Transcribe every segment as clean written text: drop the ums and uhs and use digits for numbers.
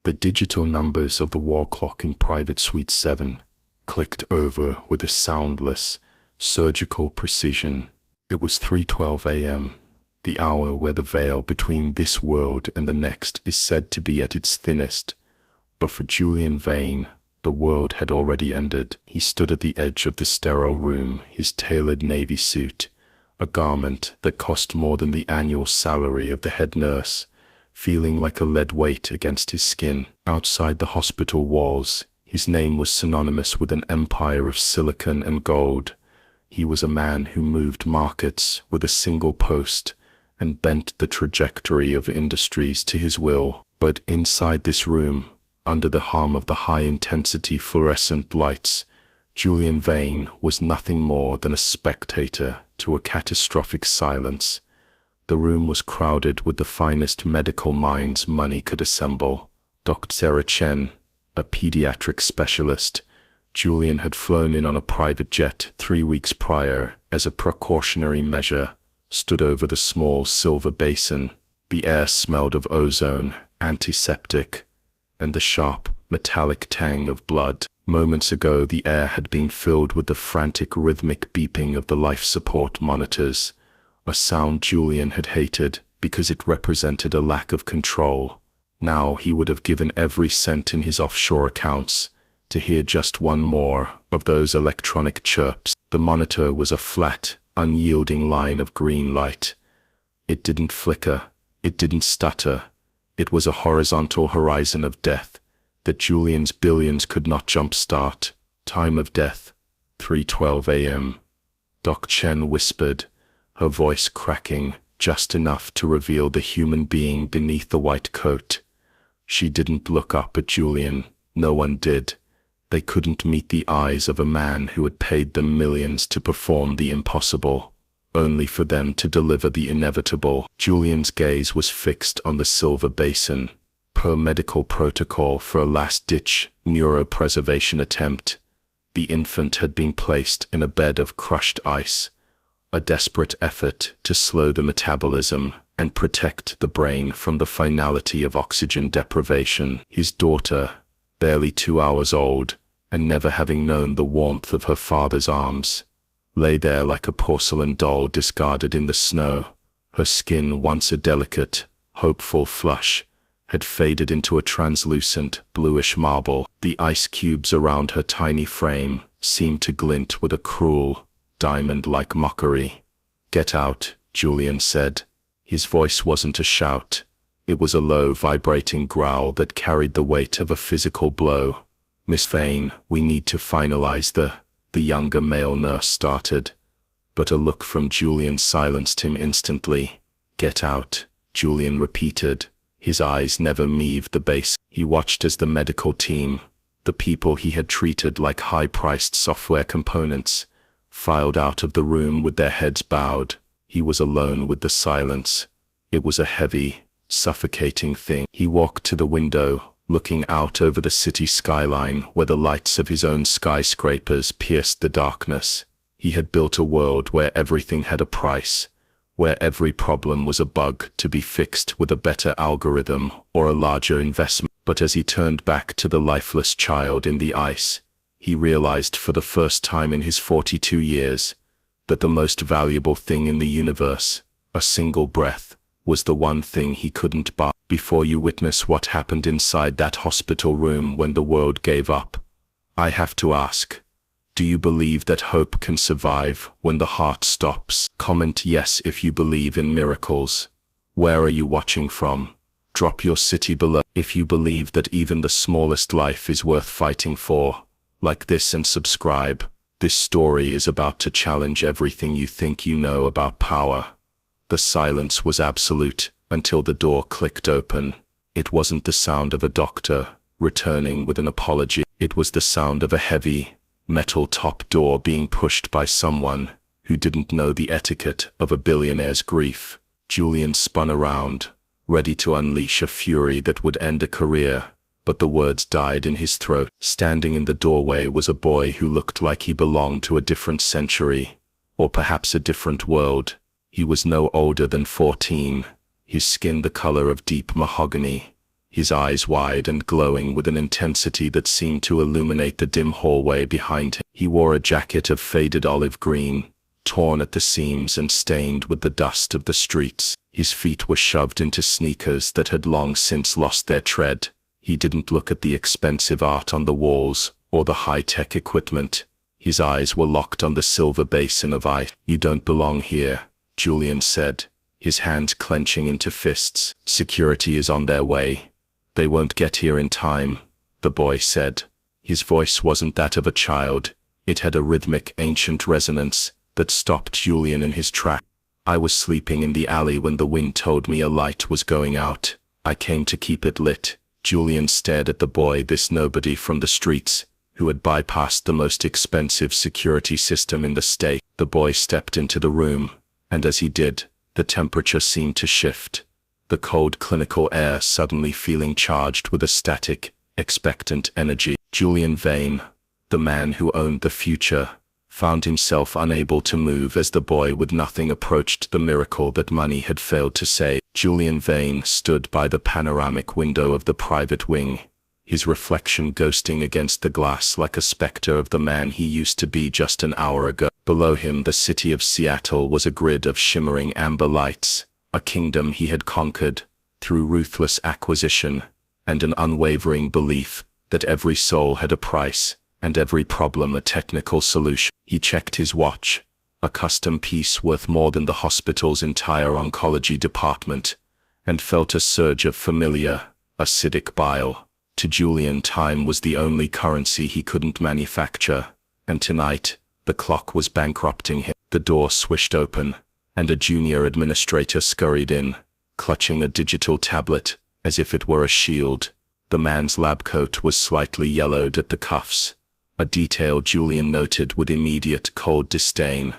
The digital numbers of the wall clock in private suite 7 clicked over with a soundless, surgical precision. It was 3:12 a.m., the hour where the veil between this world and the next is said to be at its thinnest. But for Julian Vane, the world had already ended. He stood at the edge of the sterile room, his tailored navy suit, a garment that cost more than the annual salary of the head nurse, feeling like a lead weight against his skin. Outside the hospital walls, his name was synonymous with an empire of silicon and gold. He was a man who moved markets with a single post and bent the trajectory of industries to his will. But inside this room, under the hum of the high-intensity fluorescent lights, Julian Vane was nothing more than a spectator to a catastrophic silence. The room was crowded with the finest medical minds money could assemble. Dr. Sarah Chen, a pediatric specialist, Julian had flown in on a private jet 3 weeks prior as a precautionary measure, stood over the small silver basin. The air smelled of ozone, antiseptic, and the sharp, metallic tang of blood. Moments ago, the air had been filled with the frantic rhythmic beeping of the life support monitors, a sound Julian had hated because it represented a lack of control. Now he would have given every cent in his offshore accounts to hear just one more of those electronic chirps. The monitor was a flat, unyielding line of green light. It didn't flicker, it didn't stutter. It was a horizontal horizon of death that Julian's billions could not jumpstart. Time of death, 3:12 a.m. Doc Chen whispered, her voice cracking just enough to reveal the human being beneath the white coat. She didn't look up at Julian. No one did. They couldn't meet the eyes of a man who had paid them millions to perform the impossible, only for them to deliver the inevitable. Julian's gaze was fixed on the silver basin. Per medical protocol for a last-ditch neuropreservation attempt, the infant had been placed in a bed of crushed ice, a desperate effort to slow the metabolism and protect the brain from the finality of oxygen deprivation. His daughter, barely 2 hours old, and never having known the warmth of her father's arms, lay there like a porcelain doll discarded in the snow. Her skin, once a delicate, hopeful flush, had faded into a translucent, bluish marble. The ice cubes around her tiny frame seemed to glint with a cruel, diamond-like mockery. "Get out," Julian said. His voice wasn't a shout. It was a low, vibrating growl that carried the weight of a physical blow. "Miss Vane, we need to finalize the younger male nurse started. But a look from Julian silenced him instantly. "Get out," Julian repeated. His eyes never moved the base. He watched as the medical team, the people he had treated like high-priced software components, filed out of the room with their heads bowed. He was alone with the silence. It was a heavy, suffocating thing. He walked to the window, looking out over the city skyline where the lights of his own skyscrapers pierced the darkness. He had built a world where everything had a price, where every problem was a bug to be fixed with a better algorithm or a larger investment. But as he turned back to the lifeless child in the ice, he realized for the first time in his 42 years that the most valuable thing in the universe, a single breath, was the one thing he couldn't buy. Before you witness what happened inside that hospital room when the world gave up, I have to ask, do you believe that hope can survive when the heart stops? Comment yes if you believe in miracles. Where are you watching from? Drop your city below. If you believe that even the smallest life is worth fighting for, like this and subscribe. This story is about to challenge everything you think you know about power. The silence was absolute until the door clicked open. It wasn't the sound of a doctor returning with an apology. It was the sound of a heavy, metal top door being pushed by someone who didn't know the etiquette of a billionaire's grief. Julian spun around, ready to unleash a fury that would end a career, but the words died in his throat. Standing in the doorway was a boy who looked like he belonged to a different century, or perhaps a different world. He was no older than 14, his skin the color of deep mahogany, his eyes wide and glowing with an intensity that seemed to illuminate the dim hallway behind him. He wore a jacket of faded olive green, torn at the seams and stained with the dust of the streets. His feet were shoved into sneakers that had long since lost their tread. He didn't look at the expensive art on the walls or the high-tech equipment. His eyes were locked on the silver basin of ice. "You don't belong here," Julian said, his hands clenching into fists. "Security is on their way. They won't get here in time," the boy said. His voice wasn't that of a child. It had a rhythmic, ancient resonance that stopped Julian in his tracks. "I was sleeping in the alley when the wind told me a light was going out. I came to keep it lit." Julian stared at the boy, this nobody from the streets, who had bypassed the most expensive security system in the state. The boy stepped into the room, and as he did, the temperature seemed to shift. The cold clinical air suddenly feeling charged with a static, expectant energy. Julian Vane, the man who owned the future, found himself unable to move as the boy with nothing approached the miracle that money had failed to save. Julian Vane stood by the panoramic window of the private wing, his reflection ghosting against the glass like a specter of the man he used to be just an hour ago. Below him, the city of Seattle was a grid of shimmering amber lights, a kingdom he had conquered through ruthless acquisition and an unwavering belief that every soul had a price and every problem a technical solution. He checked his watch, a custom piece worth more than the hospital's entire oncology department, and felt a surge of familiar, acidic bile. To Julian, time was the only currency he couldn't manufacture, and tonight, the clock was bankrupting him. The door swished open, and a junior administrator scurried in, clutching a digital tablet, as if it were a shield. The man's lab coat was slightly yellowed at the cuffs, a detail Julian noted with immediate cold disdain.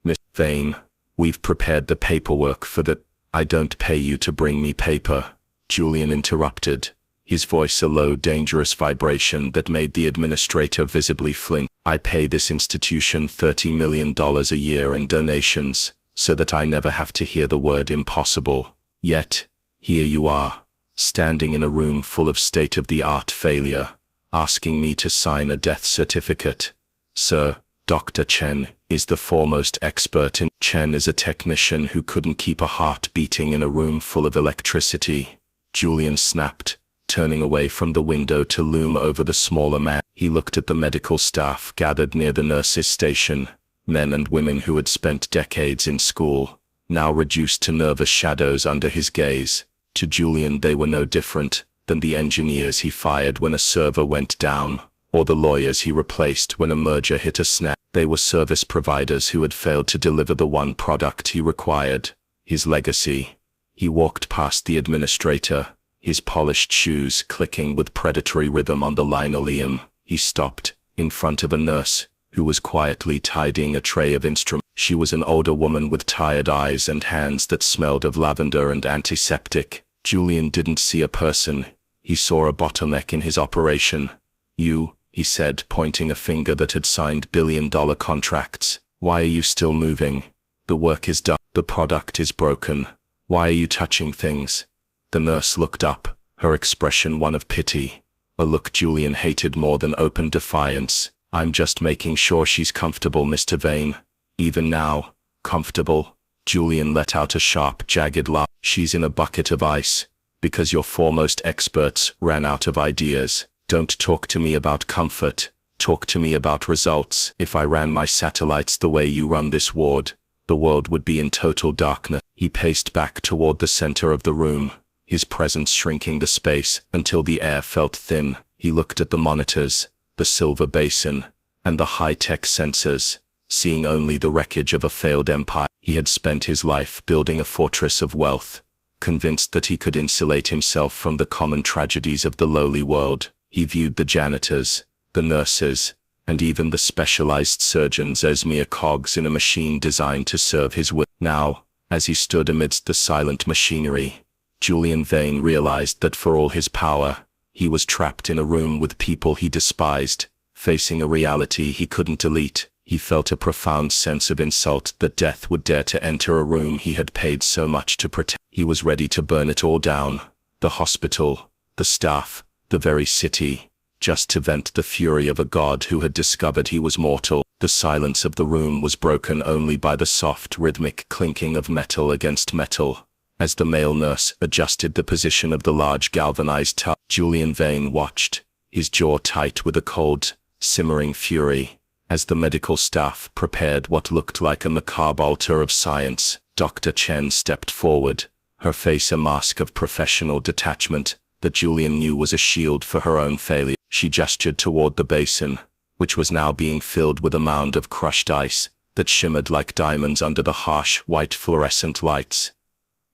"Miss Vane, we've prepared the paperwork for the—" "I don't pay you to bring me paper," Julian interrupted, his voice a low, dangerous vibration that made the administrator visibly flinch. "I pay this institution $30 million a year in donations, so that I never have to hear the word impossible. Yet, here you are, standing in a room full of state-of-the-art failure, asking me to sign a death certificate. Sir, Dr. Chen is the foremost expert in—" "Chen is a technician who couldn't keep a heart beating in a room full of electricity," Julian snapped, turning away from the window to loom over the smaller man. He looked at the medical staff gathered near the nurses' station, men and women who had spent decades in school, now reduced to nervous shadows under his gaze. To Julian, they were no different than the engineers he fired when a server went down, or the lawyers he replaced when a merger hit a snag. They were service providers who had failed to deliver the one product he required, his legacy. He walked past the administrator, his polished shoes clicking with predatory rhythm on the linoleum. He stopped in front of a nurse who was quietly tidying a tray of instruments. She was an older woman with tired eyes and hands that smelled of lavender and antiseptic. Julian didn't see a person. He saw a bottleneck in his operation. "You," he said, pointing a finger that had signed billion-dollar contracts. "Why are you still moving? The work is done. The product is broken. Why are you touching things?" The nurse looked up, her expression one of pity, a look Julian hated more than open defiance. "I'm just making sure she's comfortable, Mr. Vane." "Even now, comfortable?" Julian let out a sharp, jagged laugh. "She's in a bucket of ice, because your foremost experts ran out of ideas. Don't talk to me about comfort. Talk to me about results. If I ran my satellites the way you run this ward, the world would be in total darkness." He paced back toward the center of the room, his presence shrinking the space until the air felt thin. He looked at the monitors, the silver basin, and the high-tech sensors, seeing only the wreckage of a failed empire. He had spent his life building a fortress of wealth, convinced that he could insulate himself from the common tragedies of the lowly world. He viewed the janitors, the nurses, and even the specialized surgeons as mere cogs in a machine designed to serve his will. Now, as he stood amidst the silent machinery, Julian Vane realized that for all his power, he was trapped in a room with people he despised, facing a reality he couldn't delete. He felt a profound sense of insult that death would dare to enter a room he had paid so much to protect. He was ready to burn it all down. The hospital, The staff, the very city, just to vent the fury of a god who had discovered he was mortal. The silence of the room was broken only by the soft, rhythmic clinking of metal against metal, as the male nurse adjusted the position of the large galvanized tub. Julian Vane watched, his jaw tight with a cold, simmering fury, as the medical staff prepared what looked like a macabre altar of science. Dr. Chen stepped forward, her face a mask of professional detachment that Julian knew was a shield for her own failure. She gestured toward the basin, which was now being filled with a mound of crushed ice that shimmered like diamonds under the harsh, white fluorescent lights.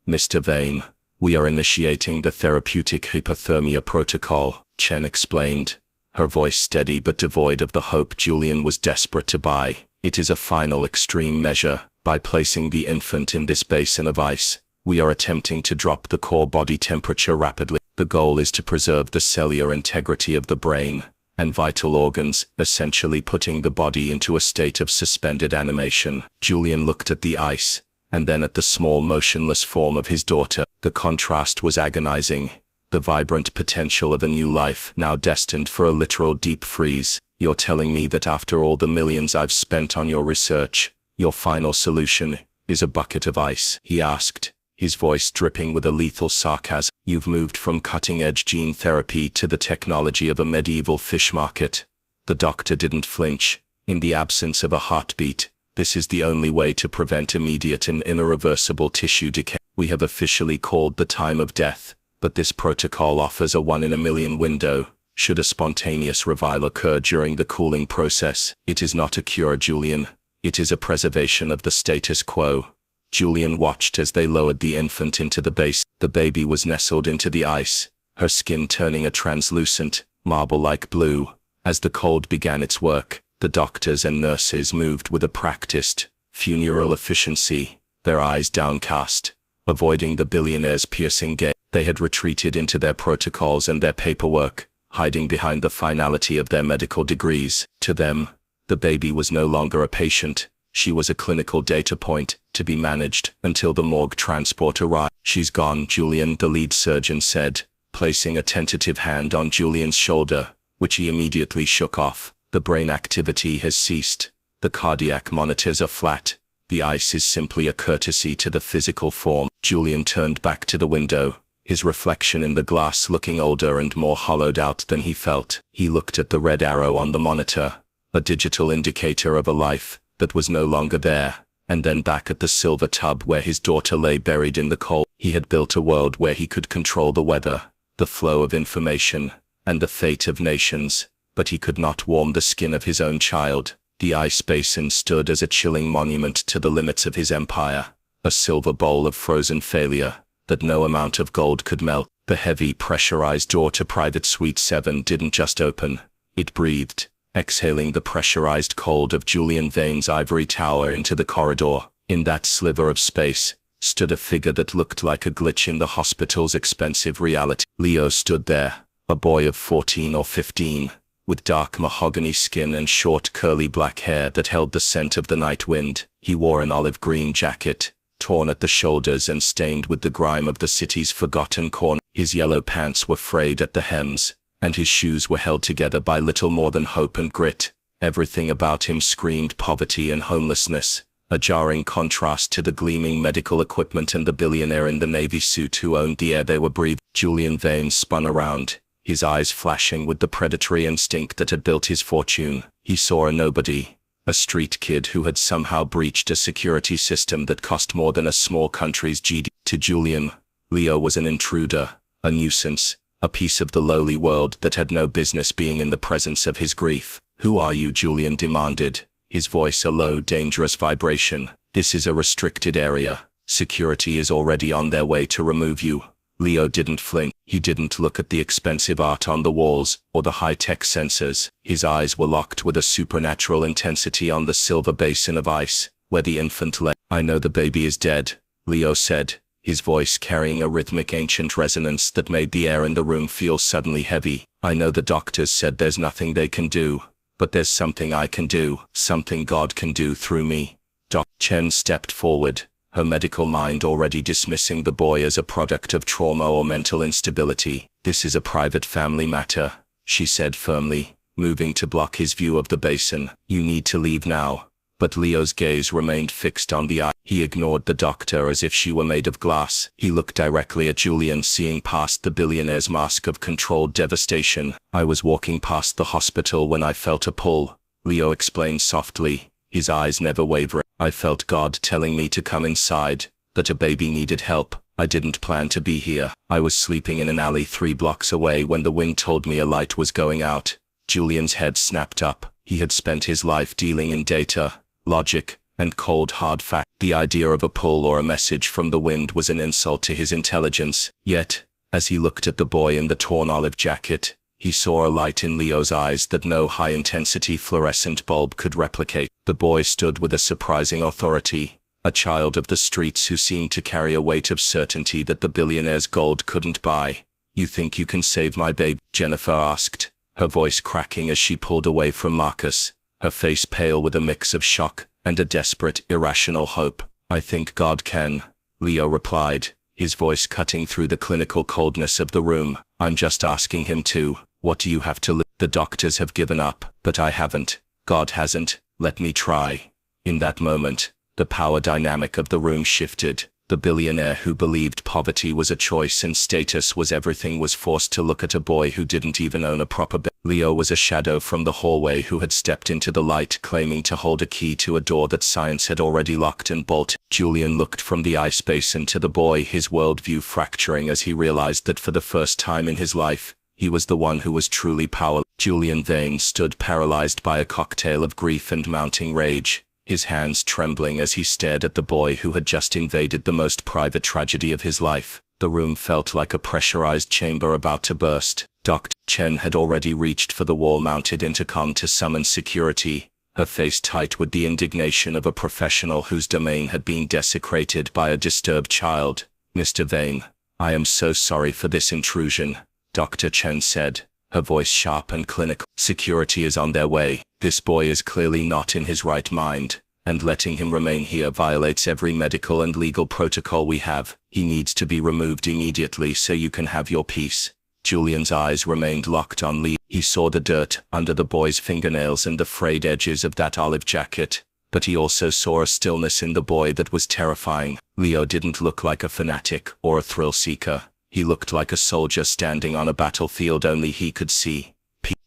"Mr. Vane, we are initiating the therapeutic hypothermia protocol," Chen explained, her voice steady but devoid of the hope Julian was desperate to buy. "It is a final extreme measure. By placing the infant in this basin of ice, we are attempting to drop the core body temperature rapidly. The goal is to preserve the cellular integrity of the brain and vital organs, essentially putting the body into a state of suspended animation." Julian looked at the ice, and then at the small motionless form of his daughter. The contrast was agonizing. The vibrant potential of a new life, now destined for a literal deep freeze. "You're telling me that after all the millions I've spent on your research, your final solution is a bucket of ice?" he asked, his voice dripping with a lethal sarcasm. "You've moved from cutting-edge gene therapy to the technology of a medieval fish market." The doctor didn't flinch. "In the absence of a heartbeat, this is the only way to prevent immediate and irreversible tissue decay. We have officially called the time of death, but this protocol offers a 1-in-a-million window, should a spontaneous revival occur during the cooling process. It is not a cure, Julian. It is a preservation of the status quo." Julian watched as they lowered the infant into the base. The baby was nestled into the ice, her skin turning a translucent, marble-like blue. As the cold began its work, the doctors and nurses moved with a practiced, funereal efficiency, their eyes downcast, avoiding the billionaire's piercing gaze. They had retreated into their protocols and their paperwork, hiding behind the finality of their medical degrees. To them, the baby was no longer a patient. She was a clinical data point, to be managed until the morgue transport arrived. "She's gone, Julian," the lead surgeon said, placing a tentative hand on Julian's shoulder, which he immediately shook off. "The brain activity has ceased. The cardiac monitors are flat. The ice is simply a courtesy to the physical form." Julian turned back to the window, his reflection in the glass looking older and more hollowed out than he felt. He looked at the red arrow on the monitor, a digital indicator of a life that was no longer there, and then back at the silver tub where his daughter lay buried in the cold. He had built a world where he could control the weather, the flow of information, and the fate of nations, but he could not warm the skin of his own child. The ice basin stood as a chilling monument to the limits of his empire, a silver bowl of frozen failure that no amount of gold could melt. The heavy, pressurized door to Private Suite 7 didn't just open, it breathed, exhaling the pressurized cold of Julian Vane's ivory tower into the corridor. In that sliver of space stood a figure that looked like a glitch in the hospital's expensive reality. Leo stood there, a boy of 14 or 15, with dark mahogany skin and short curly black hair that held the scent of the night wind. He wore an olive-green jacket, torn at the shoulders and stained with the grime of the city's forgotten corner. His yellow pants were frayed at the hems, and his shoes were held together by little more than hope and grit. Everything about him screamed poverty and homelessness, a jarring contrast to the gleaming medical equipment and the billionaire in the navy suit who owned the air they were breathing. Julian Vane spun around, his eyes flashing with the predatory instinct that had built his fortune. He saw a nobody, a street kid who had somehow breached a security system that cost more than a small country's GDP. To Julian, Leo was an intruder, a nuisance, a piece of the lowly world that had no business being in the presence of his grief. "Who are you?" Julian demanded, his voice a low, dangerous vibration. "This is a restricted area. Security is already on their way to remove you." Leo didn't flinch. He didn't look at the expensive art on the walls or the high-tech sensors. His eyes were locked with a supernatural intensity on the silver basin of ice, where the infant lay. "I know the baby is dead," Leo said, his voice carrying a rhythmic ancient resonance that made the air in the room feel suddenly heavy. "I know the doctors said there's nothing they can do, but there's something I can do, something God can do through me." Dr. Chen stepped forward, her medical mind already dismissing the boy as a product of trauma or mental instability. This is a private family matter, she said firmly, moving to block his view of the basin. You need to leave now. But Leo's gaze remained fixed on the eye. He ignored the doctor as if she were made of glass. He looked directly at Julian, seeing past the billionaire's mask of controlled devastation. I was walking past the hospital when I felt a pull, Leo explained softly, his eyes never wavering. I felt God telling me to come inside, that a baby needed help. I didn't plan to be here. I was sleeping in an alley 3 blocks away when the wind told me a light was going out. Julian's head snapped up. He had spent his life dealing in data, logic, and cold hard fact. The idea of a pull or a message from the wind was an insult to his intelligence. Yet, as he looked at the boy in the torn olive jacket, he saw a light in Leo's eyes that no high-intensity fluorescent bulb could replicate. The boy stood with a surprising authority, a child of the streets who seemed to carry a weight of certainty that the billionaire's gold couldn't buy. You think you can save my babe? Jennifer asked, her voice cracking as she pulled away from Marcus, her face pale with a mix of shock and a desperate, irrational hope. I think God can, Leo replied, his voice cutting through the clinical coldness of the room. I'm just asking him to. What do you have to lose? The doctors have given up, but I haven't. God hasn't. Let me try. In that moment, the power dynamic of the room shifted. The billionaire who believed poverty was a choice and status was everything was forced to look at a boy who didn't even own a proper bed. Leo was a shadow from the hallway who had stepped into the light claiming to hold a key to a door that science had already locked and bolted. Julian looked from the ice basin to the boy, his worldview fracturing as he realized that for the first time in his life, he was the one who was truly powerless. Julian Vane stood paralyzed by a cocktail of grief and mounting rage, his hands trembling as he stared at the boy who had just invaded the most private tragedy of his life. The room felt like a pressurized chamber about to burst. Dr. Chen had already reached for the wall-mounted intercom to summon security, her face tight with the indignation of a professional whose domain had been desecrated by a disturbed child. Mr. Vane, I am so sorry for this intrusion, Dr. Chen said, her voice sharp and clinical. Security is on their way. This boy is clearly not in his right mind, and letting him remain here violates every medical and legal protocol we have. He needs to be removed immediately so you can have your peace. Julian's eyes remained locked on Lee. He saw the dirt under the boy's fingernails and the frayed edges of that olive jacket, but he also saw a stillness in the boy that was terrifying. Leo didn't look like a fanatic or a thrill-seeker. He looked like a soldier standing on a battlefield only he could see.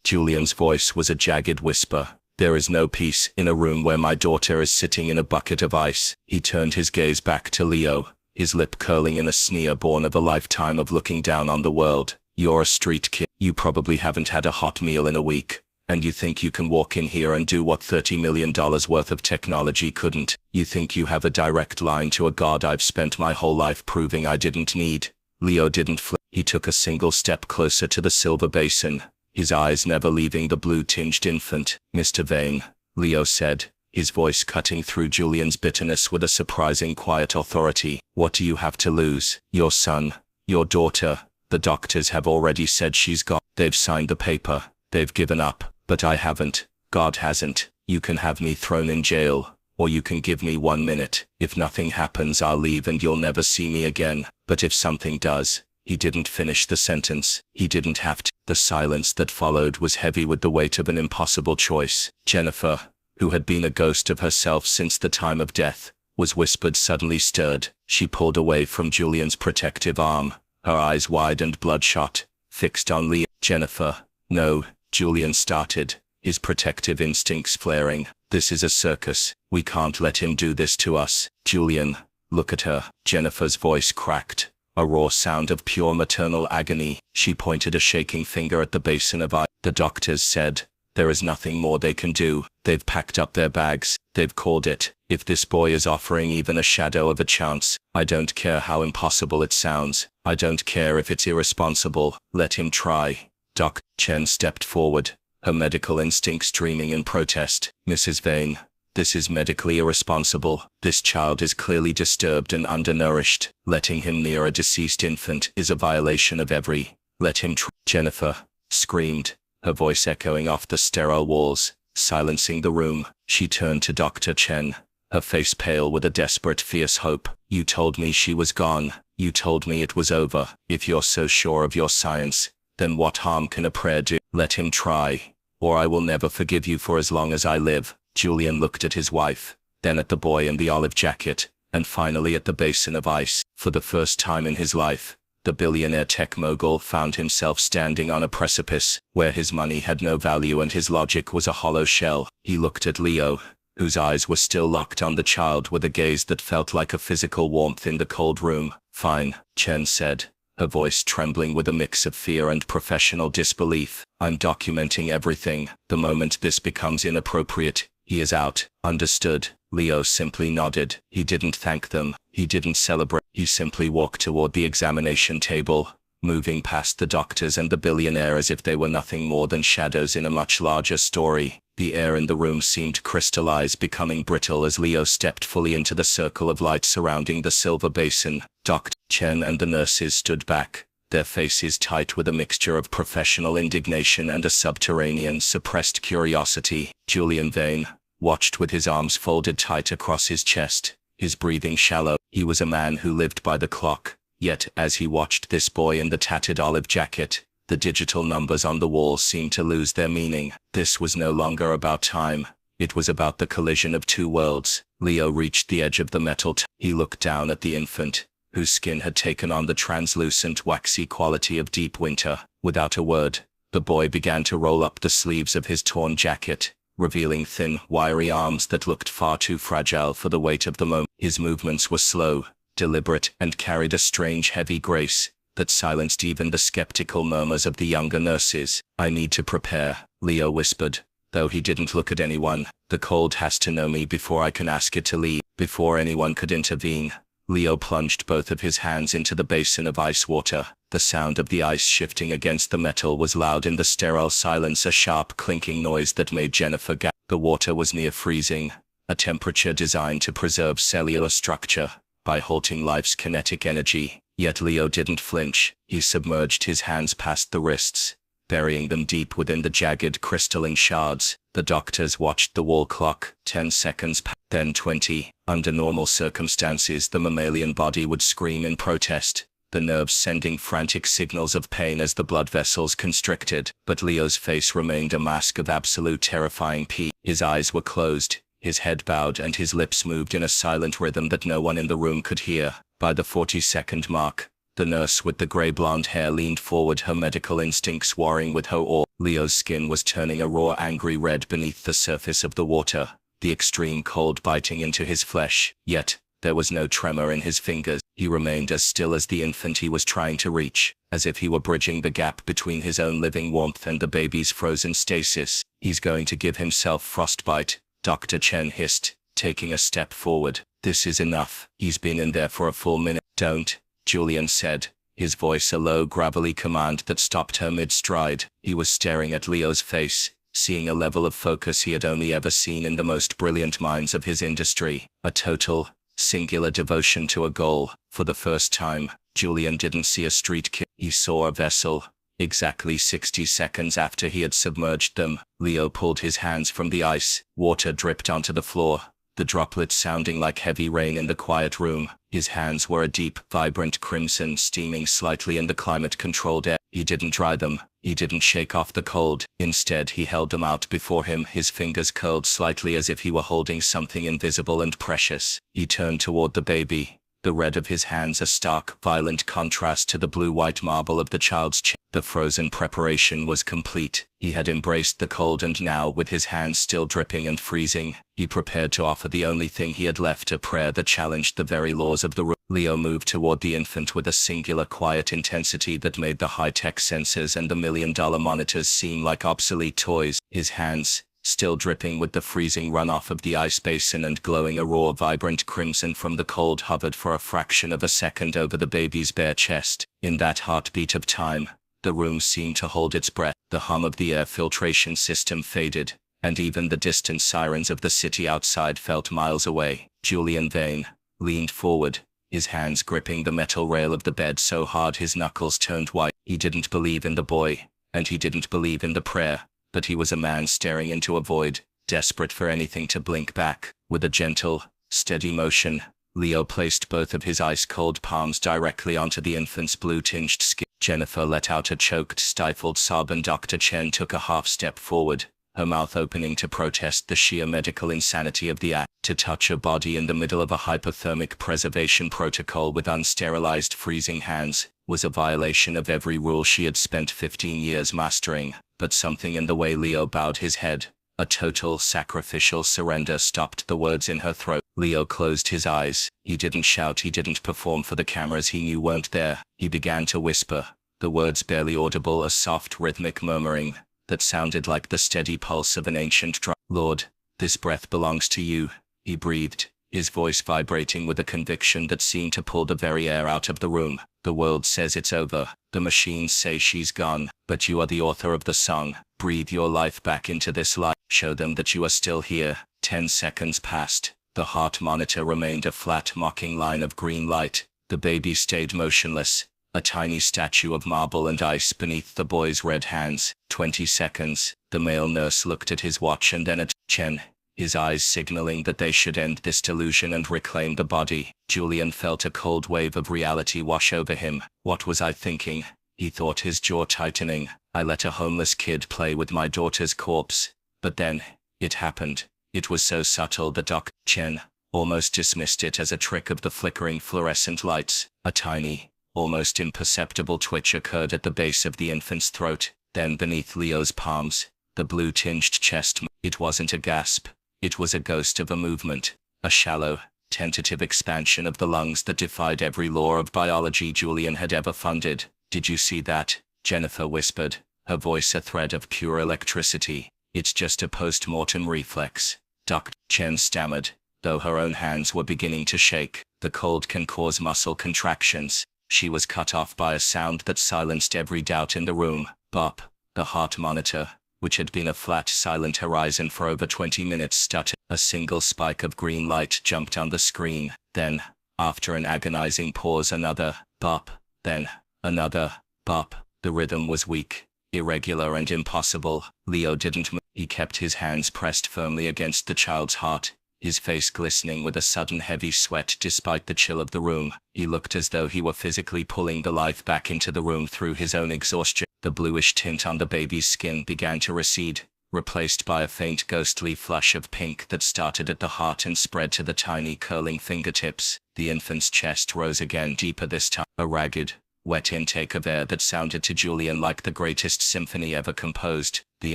Julian's voice was a jagged whisper. There is no peace in a room where my daughter is sitting in a bucket of ice. He turned his gaze back to Leo, his lip curling in a sneer born of a lifetime of looking down on the world. You're a street kid. You probably haven't had a hot meal in a week, and you think you can walk in here and do what $30 million worth of technology couldn't. You think you have a direct line to a god I've spent my whole life proving I didn't need. Leo didn't flinch. He took a single step closer to the silver basin, his eyes never leaving the blue-tinged infant. Mr. Vane, Leo said, his voice cutting through Julian's bitterness with a surprising quiet authority. What do you have to lose? Your son, your daughter. The doctors have already said she's gone. They've signed the paper. They've given up. But I haven't. God hasn't. You can have me thrown in jail, or you can give me 1 minute. If nothing happens, I'll leave and you'll never see me again. But if something does. He didn't finish the sentence. He didn't have to. The silence that followed was heavy with the weight of an impossible choice. Jennifer, who had been a ghost of herself since the time of death, was whispered, suddenly stirred. She pulled away from Julian's protective arm, her eyes wide and bloodshot, fixed on Leo. Jennifer, no, Julian started, his protective instincts flaring. This is a circus. We can't let him do this to us. Julian, look at her. Jennifer's voice cracked, a raw sound of pure maternal agony. She pointed a shaking finger at the basin of ice. The doctors said, there is nothing more they can do. They've packed up their bags. They've called it. If this boy is offering even a shadow of a chance, I don't care how impossible it sounds. I don't care if it's irresponsible. Let him try. Dr. Chen stepped forward, her medical instincts dreaming in protest. Mrs. Vane, this is medically irresponsible. This child is clearly disturbed and undernourished. Letting him near a deceased infant is a violation of every. Let him try. Jennifer screamed, her voice echoing off the sterile walls, silencing the room. She turned to Dr. Chen, her face pale with a desperate, fierce hope. "You told me she was gone. You told me it was over. If you're so sure of your science, then what harm can a prayer do? Let him try, or I will never forgive you for as long as I live." Julian looked at his wife, then at the boy in the olive jacket, and finally at the basin of ice. For the first time in his life, the billionaire tech mogul found himself standing on a precipice, where his money had no value and his logic was a hollow shell. He looked at Leo, whose eyes were still locked on the child with a gaze that felt like a physical warmth in the cold room. "Fine," Chen said, her voice trembling with a mix of fear and professional disbelief. "I'm documenting everything. The moment this becomes inappropriate, he is out." "Understood." Leo simply nodded. He didn't thank them. He didn't celebrate. He simply walked toward the examination table, moving past the doctors and the billionaire as if they were nothing more than shadows in a much larger story. The air in the room seemed crystallized, becoming brittle as Leo stepped fully into the circle of light surrounding the silver basin. Dr. Chen and the nurses stood back, their faces tight with a mixture of professional indignation and a subterranean, suppressed curiosity. Julian Vane watched with his arms folded tight across his chest, his breathing shallow. He was a man who lived by the clock, yet as he watched this boy in the tattered olive jacket, the digital numbers on the wall seemed to lose their meaning. This was no longer about time. It was about the collision of two worlds. Leo reached the edge of the metal. He looked down at the infant, whose skin had taken on the translucent, waxy quality of deep winter. Without a word, the boy began to roll up the sleeves of his torn jacket, revealing thin, wiry arms that looked far too fragile for the weight of the moment. His movements were slow, deliberate, and carried a strange, heavy grace that silenced even the skeptical murmurs of the younger nurses. "I need to prepare," Leo whispered, though he didn't look at anyone. "The cold has to know me before I can ask it to leave." Before anyone could intervene, Leo plunged both of his hands into the basin of ice water. The sound of the ice shifting against the metal was loud in the sterile silence, a sharp clinking noise that made Jennifer gasp. The water was near freezing, a temperature designed to preserve cellular structure by halting life's kinetic energy. Yet Leo didn't flinch. He submerged his hands past the wrists, burying them deep within the jagged crystalline shards. The doctors watched the wall clock. 10 seconds, then 20. Under normal circumstances, the mammalian body would scream in protest, the nerves sending frantic signals of pain as the blood vessels constricted. But Leo's face remained a mask of absolute terrifying peace. His eyes were closed, his head bowed, and his lips moved in a silent rhythm that no one in the room could hear. By the 40-second mark, the nurse with the gray blonde hair leaned forward, her medical instincts warring with her awe. Leo's skin was turning a raw, angry red beneath the surface of the water, the extreme cold biting into his flesh. Yet, there was no tremor in his fingers. He remained as still as the infant he was trying to reach, as if he were bridging the gap between his own living warmth and the baby's frozen stasis. "He's going to give himself frostbite," Dr. Chen hissed, taking a step forward. "This is enough. He's been in there for a full minute." "Don't," Julian said, his voice a low, gravelly command that stopped her mid-stride. He was staring at Leo's face, seeing a level of focus he had only ever seen in the most brilliant minds of his industry. A total, singular devotion to a goal. For the first time, Julian didn't see a street kid. He saw a vessel. Exactly 60 seconds after he had submerged them, Leo pulled his hands from the ice. Water dripped onto the floor, the droplets sounding like heavy rain in the quiet room. His hands were a deep, vibrant crimson, steaming slightly in the climate-controlled air. He didn't dry them. He didn't shake off the cold. Instead, he held them out before him, his fingers curled slightly as if he were holding something invisible and precious. He turned toward the baby, the red of his hands a stark, violent contrast to the blue-white marble of the child's chin. The frozen preparation was complete. He had embraced the cold, and now, with his hands still dripping and freezing, he prepared to offer the only thing he had left, a prayer that challenged the very laws of the room. Leo moved toward the infant with a singular quiet intensity that made the high-tech sensors and the million-dollar monitors seem like obsolete toys. His hands, still dripping with the freezing runoff of the ice basin and glowing a raw, vibrant crimson from the cold, hovered for a fraction of a second over the baby's bare chest. In that heartbeat of time, the room seemed to hold its breath. The hum of the air filtration system faded, and even the distant sirens of the city outside felt miles away. Julian Vane leaned forward, his hands gripping the metal rail of the bed so hard his knuckles turned white. He didn't believe in the boy, and he didn't believe in the prayer, but he was a man staring into a void, desperate for anything to blink back. With a gentle, Steady motion. Leo placed both of his ice-cold palms directly onto the infant's blue-tinged skin. Jennifer let out a choked, stifled sob and Dr. Chen took a half-step forward, her mouth opening to protest the sheer medical insanity of the act. To touch a body in the middle of a hypothermic preservation protocol with unsterilized freezing hands was a violation of every rule she had spent 15 years mastering, but something in the way Leo bowed his head, a total sacrificial surrender, stopped the words in her throat. Leo closed his eyes. He didn't shout, he didn't perform for the cameras he knew weren't there. He began to whisper, the words barely audible, a soft rhythmic murmuring that sounded like the steady pulse of an ancient drum. Lord, this breath belongs to you, he breathed, his voice vibrating with a conviction that seemed to pull the very air out of the room. The world says it's over, the machines say she's gone, but you are the author of the song. Breathe your life back into this life. Show them that you are still here. 10 seconds passed. The heart monitor remained a flat, mocking line of green light. The baby stayed motionless, a tiny statue of marble and ice beneath the boy's red hands. 20 seconds. The male nurse looked at his watch and then at Chen, his eyes signaling that they should end this delusion and reclaim the body. Julian felt a cold wave of reality wash over him. What was I thinking? He thought, his jaw tightening. I let a homeless kid play with my daughter's corpse. But then, it happened. It was so subtle that Dr. Chen almost dismissed it as a trick of the flickering fluorescent lights. A tiny, almost imperceptible twitch occurred at the base of the infant's throat, then beneath Leo's palms, the blue-tinged chest. It wasn't a gasp. It was a ghost of a movement, a shallow, tentative expansion of the lungs that defied every law of biology Julian had ever funded. Did you see that? Jennifer whispered, her voice a thread of pure electricity. It's just a post-mortem reflex. Dr. Chen stammered, though her own hands were beginning to shake. The cold can cause muscle contractions. She was cut off by a sound that silenced every doubt in the room. Bop. The heart monitor, which had been a flat, silent horizon for over 20 minutes, stuttered. A single spike of green light jumped on the screen. Then, after an agonizing pause, another bop. Then, another bop. The rhythm was weak, irregular and impossible. Leo didn't move. He kept his hands pressed firmly against the child's heart, his face glistening with a sudden heavy sweat despite the chill of the room. He looked as though he were physically pulling the life back into the room through his own exhaustion. The bluish tint on the baby's skin began to recede, replaced by a faint ghostly flush of pink that started at the heart and spread to the tiny curling fingertips. The infant's chest rose again, deeper this time, a ragged, wet intake of air that sounded to Julian like the greatest symphony ever composed. The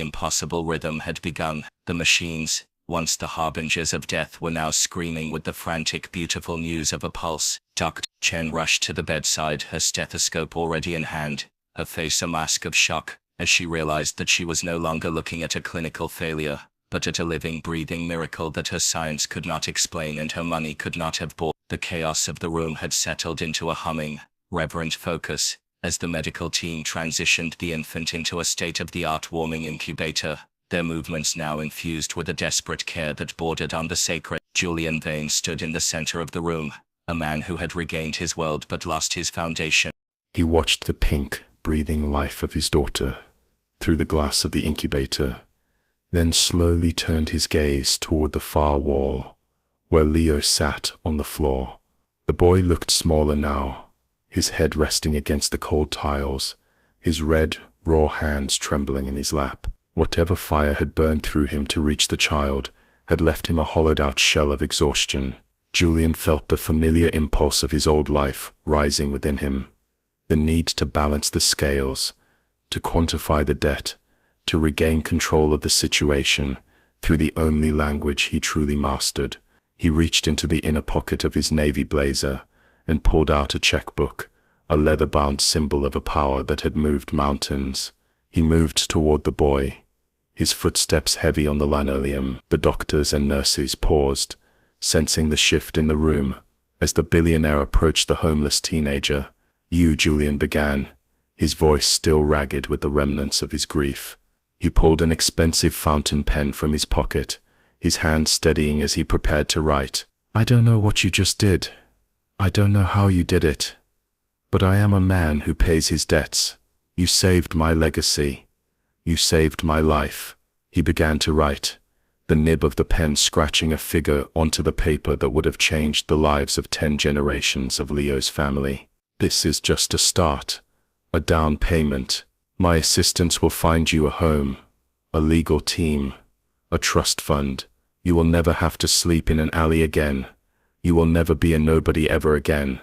impossible rhythm had begun. The machines, once the harbingers of death, were now screaming with the frantic, beautiful news of a pulse. Dr. Chen rushed to the bedside, her stethoscope already in hand, her face a mask of shock, as she realized that she was no longer looking at a clinical failure, but at a living, breathing miracle that her science could not explain and her money could not have bought. The chaos of the room had settled into a humming, reverent focus, as the medical team transitioned the infant into a state-of-the-art warming incubator, their movements now infused with a desperate care that bordered on the sacred. Julian Vane stood in the center of the room, a man who had regained his world but lost his foundation. He watched the pink, breathing life of his daughter through the glass of the incubator, then slowly turned his gaze toward the far wall, where Leo sat on the floor. The boy looked smaller now, his head resting against the cold tiles, his red, raw hands trembling in his lap. Whatever fire had burned through him to reach the child had left him a hollowed-out shell of exhaustion. Julian felt the familiar impulse of his old life rising within him, the need to balance the scales, to quantify the debt, to regain control of the situation through the only language he truly mastered. He reached into the inner pocket of his navy blazer and pulled out a checkbook, a leather-bound symbol of a power that had moved mountains. He moved toward the boy, his footsteps heavy on the linoleum. The doctors and nurses paused, sensing the shift in the room, as the billionaire approached the homeless teenager. "You," Julian began, his voice still ragged with the remnants of his grief. He pulled an expensive fountain pen from his pocket, his hand steadying as he prepared to write. "I don't know what you just did. I don't know how you did it. But I am a man who pays his debts. You saved my legacy. You saved my life." He began to write, the nib of the pen scratching a figure onto the paper that would have changed the lives of 10 generations of Leo's family. "This is just a start. A down payment. My assistants will find you a home, a legal team, a trust fund. You will never have to sleep in an alley again. You will never be a nobody ever again."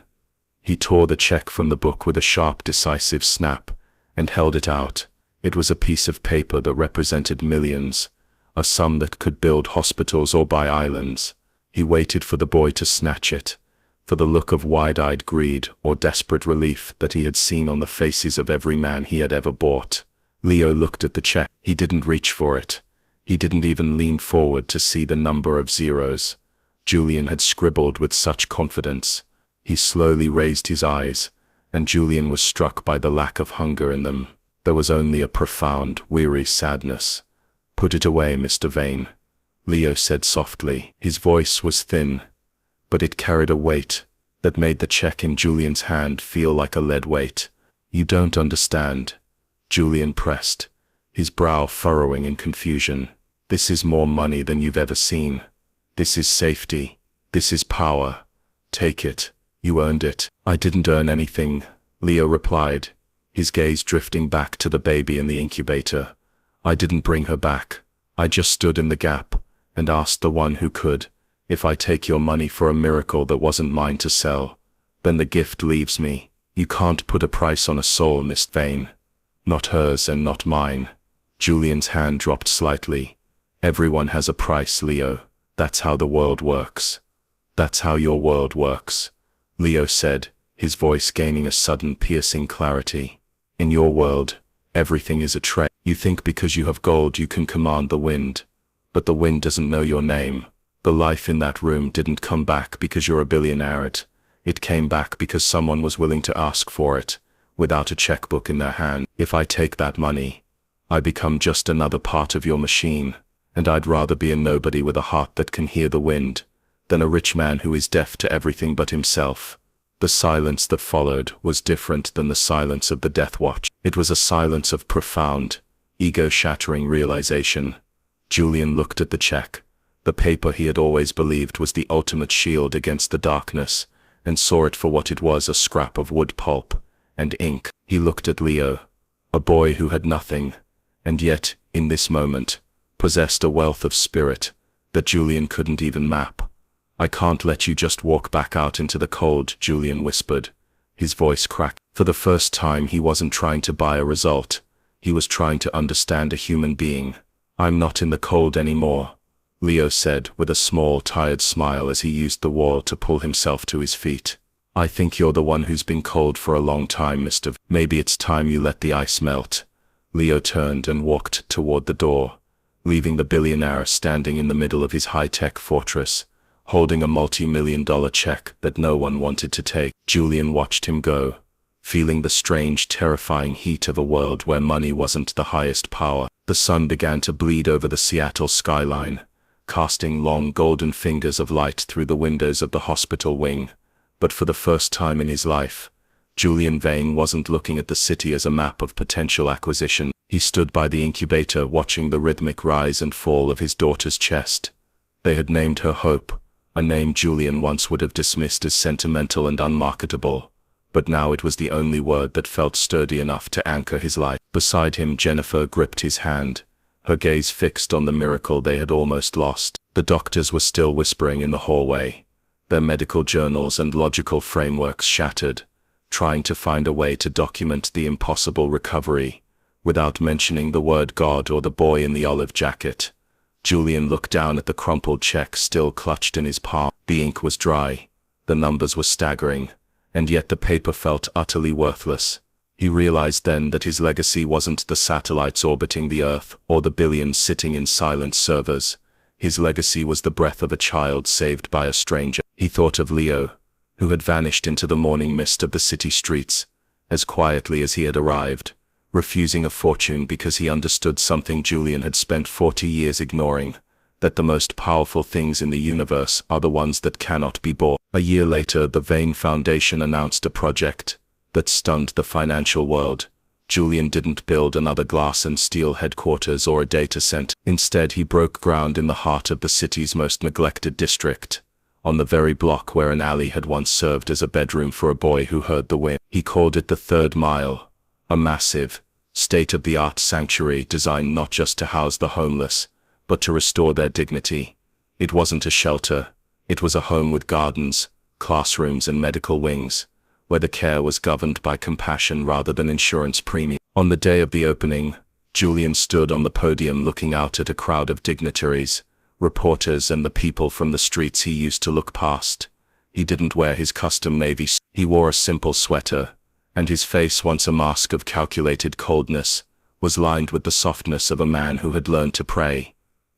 He tore the check from the book with a sharp, decisive snap and held it out. It was a piece of paper that represented millions, a sum that could build hospitals or buy islands. He waited for the boy to snatch it, for the look of wide-eyed greed or desperate relief that he had seen on the faces of every man he had ever bought. Leo looked at the check. He didn't reach for it. He didn't even lean forward to see the number of zeros Julian had scribbled with such confidence. He slowly raised his eyes, and Julian was struck by the lack of hunger in them. There was only a profound, weary sadness. "Put it away, Mr. Vane," Leo said softly. His voice was thin, but it carried a weight that made the check in Julian's hand feel like a lead weight. "You don't understand," Julian pressed, his brow furrowing in confusion. "This is more money than you've ever seen. This is safety. This is power. Take it. You earned it." "I didn't earn anything," Leo replied, his gaze drifting back to the baby in the incubator. "I didn't bring her back. I just stood in the gap and asked the one who could, if I take your money for a miracle that wasn't mine to sell, then the gift leaves me. You can't put a price on a soul, Miss Vane. Not hers and not mine." Julian's hand dropped slightly. "Everyone has a price, Leo. That's how the world works. That's how your world works," Leo said, his voice gaining a sudden piercing clarity. "In your world, everything is a trade. You think because you have gold you can command the wind, but the wind doesn't know your name. The life in that room didn't come back because you're a billionaire. It came back because someone was willing to ask for it, without a checkbook in their hand. If I take that money, I become just another part of your machine, and I'd rather be a nobody with a heart that can hear the wind, than a rich man who is deaf to everything but himself." The silence that followed was different than the silence of the death watch. It was a silence of profound, ego-shattering realization. Julian looked at the check, the paper he had always believed was the ultimate shield against the darkness, and saw it for what it was, a scrap of wood pulp and ink. He looked at Leo, a boy who had nothing, and yet, in this moment, possessed a wealth of spirit that Julian couldn't even map. "I can't let you just walk back out into the cold," Julian whispered, his voice cracked. For the first time he wasn't trying to buy a result, he was trying to understand a human being. "I'm not in the cold anymore," Leo said with a small, tired smile as he used the wall to pull himself to his feet. "I think you're the one who's been cold for a long time, Mr. Maybe it's time you let the ice melt." Leo turned and walked toward the door, leaving the billionaire standing in the middle of his high-tech fortress, holding a multi-million-dollar check that no one wanted to take. Julian watched him go, feeling the strange, terrifying heat of a world where money wasn't the highest power. The sun began to bleed over the Seattle skyline, casting long golden fingers of light through the windows of the hospital wing. But for the first time in his life, Julian Vane wasn't looking at the city as a map of potential acquisition. He stood by the incubator watching the rhythmic rise and fall of his daughter's chest. They had named her Hope, a name Julian once would have dismissed as sentimental and unmarketable, but now it was the only word that felt sturdy enough to anchor his life. Beside him, Jennifer gripped his hand, her gaze fixed on the miracle they had almost lost. The doctors were still whispering in the hallway, their medical journals and logical frameworks shattered, trying to find a way to document the impossible recovery, without mentioning the word God or the boy in the olive jacket. Julian looked down at the crumpled check still clutched in his palm. The ink was dry, the numbers were staggering, and yet the paper felt utterly worthless. He realized then that his legacy wasn't the satellites orbiting the Earth or the billions sitting in silent servers. His legacy was the breath of a child saved by a stranger. He thought of Leo, who had vanished into the morning mist of the city streets, as quietly as he had arrived, refusing a fortune because he understood something Julian had spent 40 years ignoring, that the most powerful things in the universe are the ones that cannot be bought. A year later, the Vane Foundation announced a project that stunned the financial world. Julian didn't build another glass and steel headquarters or a data center. Instead, he broke ground in the heart of the city's most neglected district, on the very block where an alley had once served as a bedroom for a boy who heard the wind. He called it the Third Mile, a massive, state-of-the-art sanctuary designed not just to house the homeless, but to restore their dignity. It wasn't a shelter. It was a home with gardens, classrooms and medical wings, where the care was governed by compassion rather than insurance premium. On the day of the opening, Julian stood on the podium looking out at a crowd of dignitaries, reporters and the people from the streets he used to look past. He didn't wear his custom navy suit. He wore a simple sweater, and his face, once a mask of calculated coldness, was lined with the softness of a man who had learned to pray.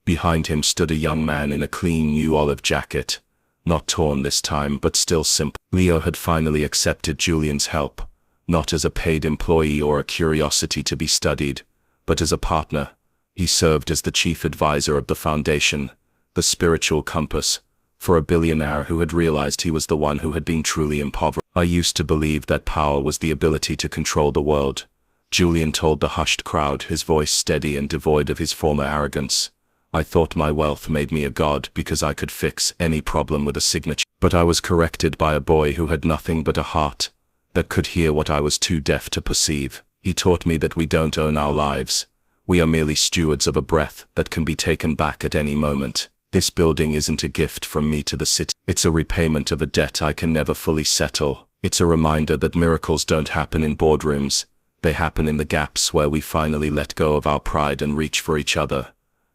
Behind him stood a young man in a clean new olive jacket, not torn this time but still simple. Leo had finally accepted Julian's help, not as a paid employee or a curiosity to be studied, but as a partner. He served as the chief advisor of the foundation, the spiritual compass, for a billionaire who had realized he was the one who had been truly impoverished. I used to believe that power was the ability to control the world, Julian told the hushed crowd, his voice steady and devoid of his former arrogance. I thought my wealth made me a god because I could fix any problem with a signature. But I was corrected by a boy who had nothing but a heart that could hear what I was too deaf to perceive. He taught me that we don't own our lives. We are merely stewards of a breath that can be taken back at any moment. This building isn't a gift from me to the city. It's a repayment of a debt I can never fully settle. It's a reminder that miracles don't happen in boardrooms. They happen in the gaps where we finally let go of our pride and reach for each other.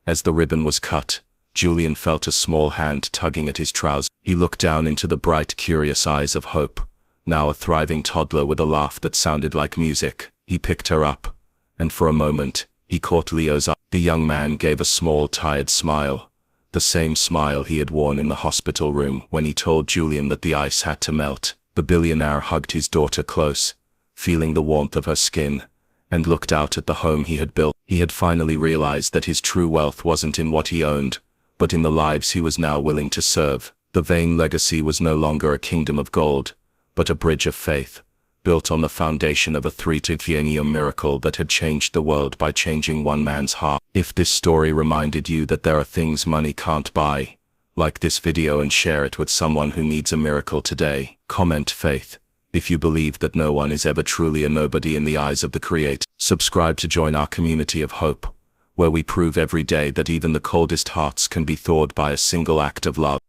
As the ribbon was cut, Julian felt a small hand tugging at his trousers. He looked down into the bright, curious eyes of Hope, now a thriving toddler with a laugh that sounded like music. He picked her up, and for a moment, he caught Leo's eye. The young man gave a small, tired smile, the same smile he had worn in the hospital room when he told Julian that the ice had to melt. The billionaire hugged his daughter close, feeling the warmth of her skin, and looked out at the home he had built. He had finally realized that his true wealth wasn't in what he owned, but in the lives he was now willing to serve. The vain legacy was no longer a kingdom of gold, but a bridge of faith, built on the foundation of a 3-to-1 miracle that had changed the world by changing one man's heart. If this story reminded you that there are things money can't buy, like this video and share it with someone who needs a miracle today. Comment faith if you believe that no one is ever truly a nobody in the eyes of the Creator. Subscribe to join our community of hope, where we prove every day that even the coldest hearts can be thawed by a single act of love.